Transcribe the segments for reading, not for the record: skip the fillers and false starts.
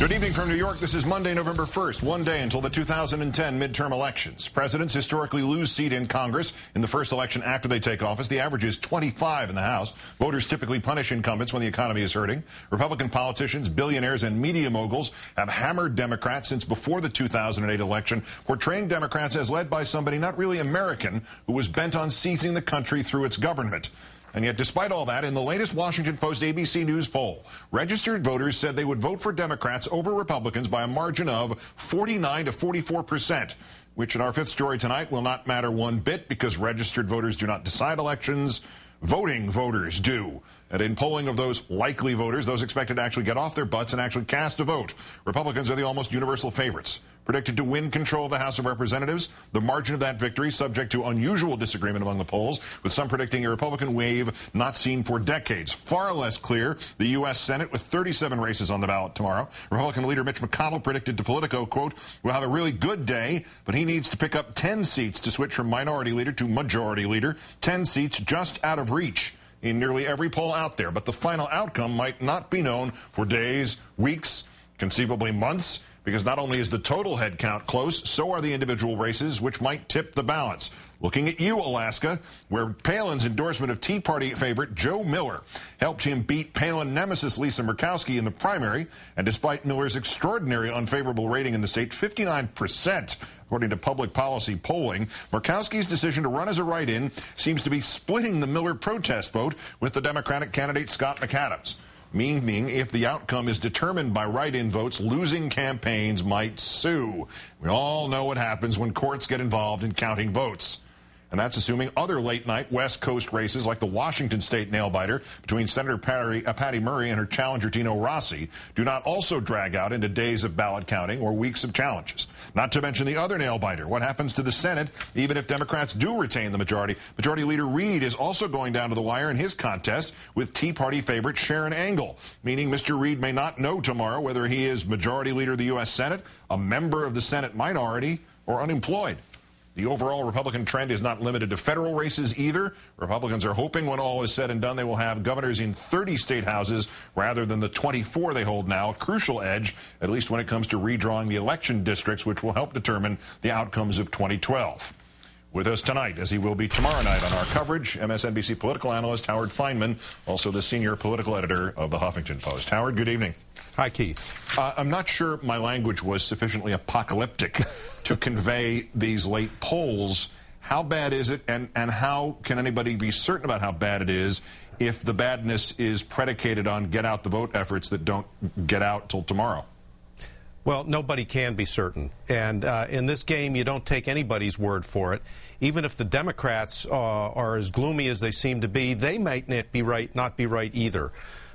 Good evening from New York. This is Monday, November 1st, one day until the 2010 midterm elections. Presidents historically lose seat in Congress in the first election after they take office. The average is 25 in the House. Voters typically punish incumbents when the economy is hurting. Republican politicians, billionaires, and media moguls have hammered Democrats since before the 2008 election, portraying Democrats as led by somebody not really American who was bent on seizing the country through its government. And yet, despite all that, in the latest Washington Post ABC News poll, registered voters said they would vote for Democrats over Republicans by a margin of 49 to 44%, which in our fifth story tonight will not matter one bit because registered voters do not decide elections. Voting voters do. And in polling of those likely voters, those expected to actually get off their butts and actually cast a vote, Republicans are the almost universal favorites. Predicted to win control of the House of Representatives, the margin of that victory subject to unusual disagreement among the polls, with some predicting a Republican wave not seen for decades. Far less clear, the U.S. Senate with 37 races on the ballot tomorrow. Republican leader Mitch McConnell predicted to Politico, quote, "We'll have a really good day, but he needs to pick up 10 seats to switch from minority leader to majority leader, 10 seats just out of reach in nearly every poll out there. But the final outcome might not be known for days, weeks, conceivably months, because not only is the total head count close, so are the individual races, which might tip the balance. Looking at you, Alaska, where Palin's endorsement of Tea Party favorite Joe Miller helped him beat Palin nemesis Lisa Murkowski in the primary, and despite Miller's extraordinary unfavorable rating in the state, 59%, according to public policy polling, Murkowski's decision to run as a write-in seems to be splitting the Miller protest vote with the Democratic candidate Scott McAdams. Meaning, if the outcome is determined by write-in votes, losing campaigns might sue. We all know what happens when courts get involved in counting votes. And that's assuming other late-night West Coast races like the Washington state nail-biter between Senator Patty Murray and her challenger Dino Rossi do not also drag out into days of ballot counting or weeks of challenges. Not to mention the other nail-biter, what happens to the Senate even if Democrats do retain the majority. Majority Leader Reid is also going down to the wire in his contest with Tea Party favorite Sharon Angle, meaning Mr. Reid may not know tomorrow whether he is Majority Leader of the U.S. Senate, a member of the Senate minority, or unemployed. The overall Republican trend is not limited to federal races either. Republicans are hoping when all is said and done they will have governors in 30 state houses rather than the 24 they hold now, a crucial edge, at least when it comes to redrawing the election districts, which will help determine the outcomes of 2012. With us tonight, as he will be tomorrow night on our coverage, MSNBC political analyst Howard Feynman, also the senior political editor of the Huffington Post. Howard, good evening. Hi, Keith. I'm not sure my language was sufficiently apocalyptic to convey these late polls. How bad is it, and how can anybody be certain about how bad it is if the badness is predicated on get-out-the-vote efforts that don't get out till tomorrow? Well, nobody can be certain. And in this game, you don't take anybody's word for it. Even if the Democrats are as gloomy as they seem to be, they might not be right either.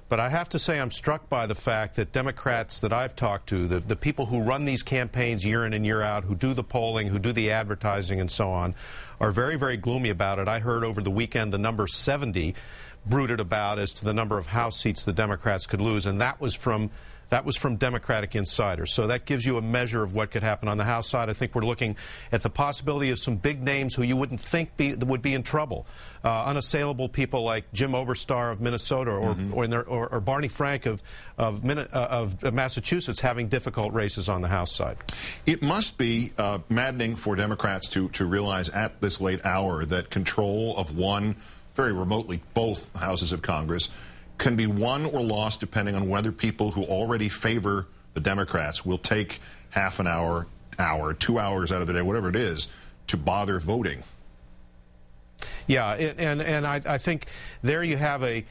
But I have to say I'm struck by the fact that Democrats that I've talked to, the people who run these campaigns year in and year out, who do the polling, who do the advertising and so on, are very, very gloomy about it. I heard over the weekend the number 70 brooded about as to the number of House seats the Democrats could lose, and that was from Democratic insiders. So that gives you a measure of what could happen on the House side. I think we're looking at the possibility of some big names who you wouldn't think would be in trouble. Unassailable people like Jim Oberstar of Minnesota or Barney Frank of Massachusetts having difficult races on the House side. It must be maddening for Democrats to realize at this late hour that control of one, very remotely both houses of Congress, can be won or lost depending on whether people who already favor the Democrats will take half an hour, 2 hours out of the day, whatever it is, to bother voting. Yeah, and I think there you have a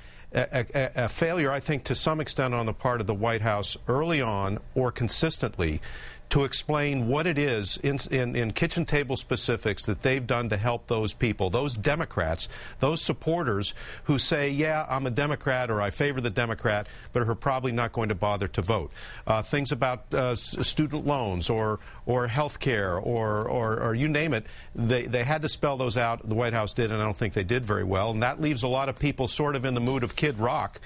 failure, I think, to some extent on the part of the White House early on or consistently to explain what it is in kitchen table specifics that they've done to help those people, those Democrats, those supporters who say, yeah, I'm a Democrat or I favor the Democrat, but are probably not going to bother to vote. Things about student loans or health care or you name it, they had to spell those out. The White House did, and I don't think they did very well. And that leaves a lot of people sort of in the mood of Kid Rock,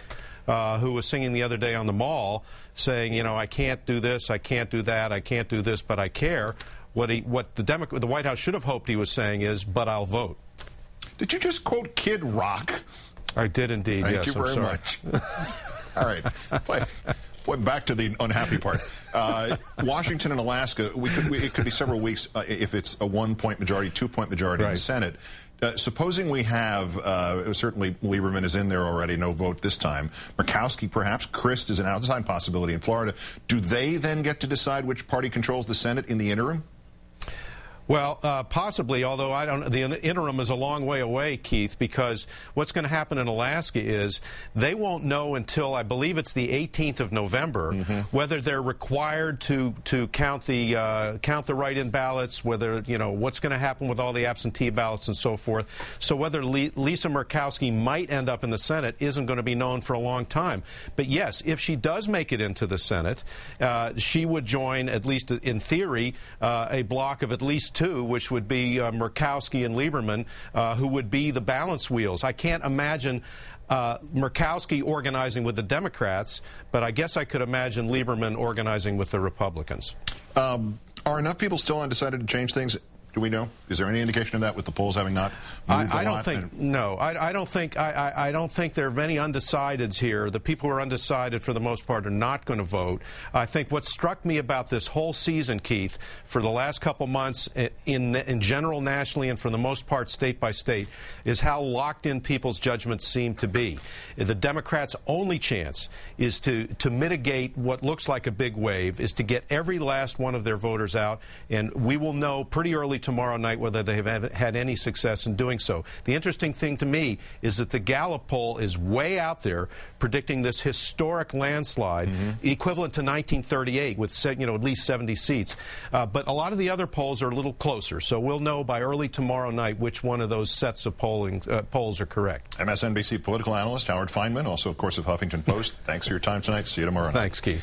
who was singing the other day on the Mall, saying, you know, I can't do this, I can't do that, I can't do this, but I care. What the White House should have hoped he was saying is, but I'll vote. Did you just quote Kid Rock? I did indeed, yes. Thank you very much. All right. Well, back to the unhappy part. Washington and Alaska, it could be several weeks if it's a 1-point majority, 2-point majority in the Senate. Supposing we have, certainly Lieberman is in there already, no vote this time. Murkowski, perhaps. Christ is an outside possibility in Florida. Do they then get to decide which party controls the Senate in the interim? Well, possibly, although the interim is a long way away, Keith, because what's going to happen in Alaska is they won't know until, I believe it's the 18th of November, whether they're required to count the write-in ballots, whether, what's going to happen with all the absentee ballots and so forth. So whether Lisa Murkowski might end up in the Senate isn't going to be known for a long time. But yes, if she does make it into the Senate, she would join, at least in theory, a block of at least 2, which would be Murkowski and Lieberman, who would be the balance wheels. I can't imagine Murkowski organizing with the Democrats, but I guess I could imagine Lieberman organizing with the Republicans. Are enough people still undecided to change things? Do we know? Is there any indication of that with the polls having not moved I don't think. No, I don't think. I don't think there are many undecideds here. The people who are undecided, for the most part, are not going to vote. I think what struck me about this whole season, Keith, for the last couple months, in general, nationally, and for the most part, state by state, is how locked in people's judgments seem to be. The Democrats' only chance is to mitigate what looks like a big wave, is to get every last one of their voters out, and we will know pretty early tomorrow night whether they have had any success in doing so. The interesting thing to me is that the Gallup poll is way out there predicting this historic landslide equivalent to 1938 with at least 70 seats. But a lot of the other polls are a little closer, so we'll know by early tomorrow night which one of those sets of polls are correct. MSNBC political analyst Howard Fineman, also, of course, of Huffington Post. Thanks for your time tonight. See you tomorrow night. Thanks, Keith.